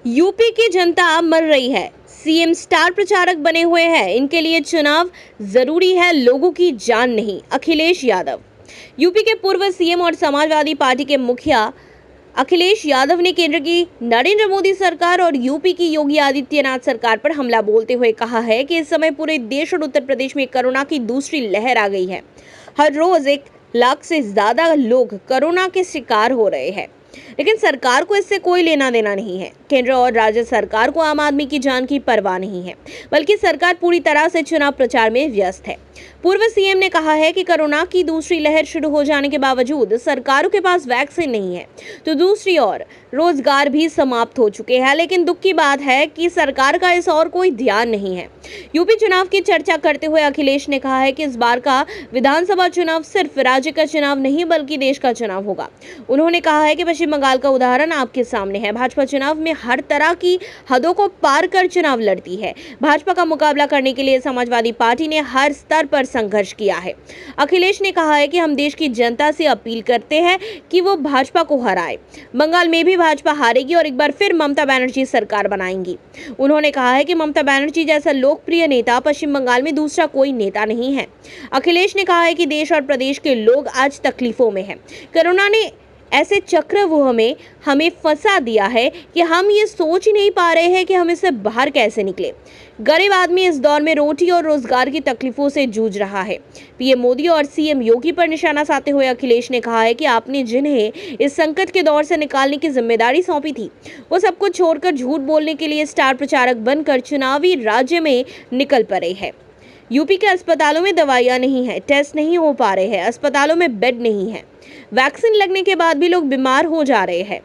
UP की जनता अब मर रही है। सीएम स्टार प्रचारक बने हुए हैं। इनके लिए चुनाव जरूरी है, लोगों की जान नहीं। अखिलेश यादव। यूपी के पूर्व सीएम और समाजवादी पार्टी के मुखिया अखिलेश यादव ने केंद्र की नरेंद्र मोदी सरकार और यूपी की योगी आदित्यनाथ सरकार पर हमला बोलते हुए कहा है कि इस समय पूरे देश और उत्तर प्रदेश में कोरोना की दूसरी लहर आ गई है। हर रोज 1 लाख से ज्यादा लोग कोरोना के शिकार हो रहे हैं, लेकिन सरकार को इससे कोई लेना देना नहीं है। केंद्र और राज्य सरकार को आम आदमी की जान की परवाह नहीं है, बल्कि सरकार पूरी तरह से चुनाव प्रचार में व्यस्त है। पूर्व सीएम ने कहा है कि कोरोना की दूसरी लहर शुरू हो जाने के बावजूद सरकारों के पास वैक्सीन नहीं है, तो दूसरी ओर रोजगार भी समाप्त हो चुके हैं। लेकिन दुख की बात है कि सरकार का इस और कोई ध्यान नहीं है। यूपी चुनाव की चर्चा करते हुए अखिलेश ने कहा है कि इस बार का विधानसभा चुनाव सिर्फ राज्य का चुनाव नहीं बल्कि देश का चुनाव होगा। उन्होंने कहा है कि पश्चिम बंगाल का उदाहरण आपके सामने है। भाजपा चुनाव में हर तरह की हदों को पार कर चुनाव लड़ती है। भाजपा का मुकाबला करने के लिए समाजवादी पार्टी ने हर स्तर पर संघर्ष किया है। अखिलेश ने कहा है कि हम देश की जनता से अपील करते हैं कि वो भाजपा को हराए। बंगाल में भी भाजपा हारेगी और एक बार फिर ममता बनर्जी सरकार बनाएंगी। उन्होंने कहा है कि ममता बनर्जी जैसा लोकप्रिय नेता पश्चिम बंगाल में दूसरा कोई नेता नहीं है। अखिलेश ने कहा है कि देश और प्रदेश के लोग आज तकलीफों में हैं। कोरोना ने ऐसे चक्रव्यूह में हमें फंसा दिया है कि हम ये सोच ही नहीं पा रहे हैं कि हम इससे बाहर कैसे निकले। गरीब आदमी इस दौर में रोटी और रोजगार की तकलीफों से जूझ रहा है। पीएम मोदी और सीएम योगी पर निशाना साधते हुए अखिलेश ने कहा है कि आपने जिन्हें इस संकट के दौर से निकालने की जिम्मेदारी सौंपी थी, वो सब कुछ छोड़कर झूठ बोलने के लिए स्टार प्रचारक बनकर चुनावी राज्य में निकल पड़े हैं। यूपी के अस्पतालों में दवाइयां नहीं है, टेस्ट नहीं हो पा रहे हैं, अस्पतालों में बेड नहीं है। वैक्सीन लगने के बाद भी लोग बीमार हो जा रहे हैं।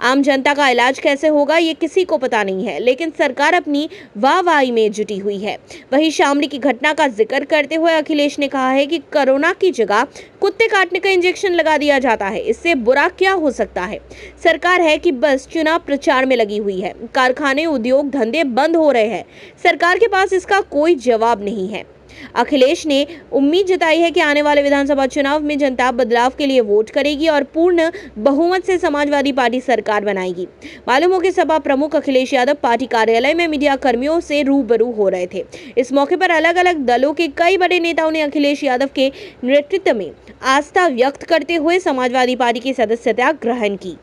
आम जनता का इलाज कैसे होगा ये किसी को पता नहीं है, लेकिन सरकार अपनी वाहवाही में जुटी हुई है। वहीं शामली की घटना का जिक्र करते हुए अखिलेश ने कहा है कि कोरोना की जगह कुत्ते काटने का इंजेक्शन लगा दिया जाता है, इससे बुरा क्या हो सकता है। सरकार है कि बस चुनाव प्रचार में लगी हुई है। कारखाने, उद्योग, धंधे बंद हो रहे हैं। सरकार के पास इसका कोई जवाब नहीं है। अखिलेश ने उम्मीद जताई है कि आने वाले विधानसभा चुनाव में जनता बदलाव के लिए वोट करेगी और पूर्ण बहुमत से समाजवादी पार्टी सरकार बनाएगी। मालूम हो कि सपा प्रमुख अखिलेश यादव पार्टी कार्यालय में मीडिया कर्मियों से रूबरू हो रहे थे। इस मौके पर अलग अलग दलों के कई बड़े नेताओं ने अखिलेश यादव के नेतृत्व में आस्था व्यक्त करते हुए समाजवादी पार्टी की सदस्यता ग्रहण की।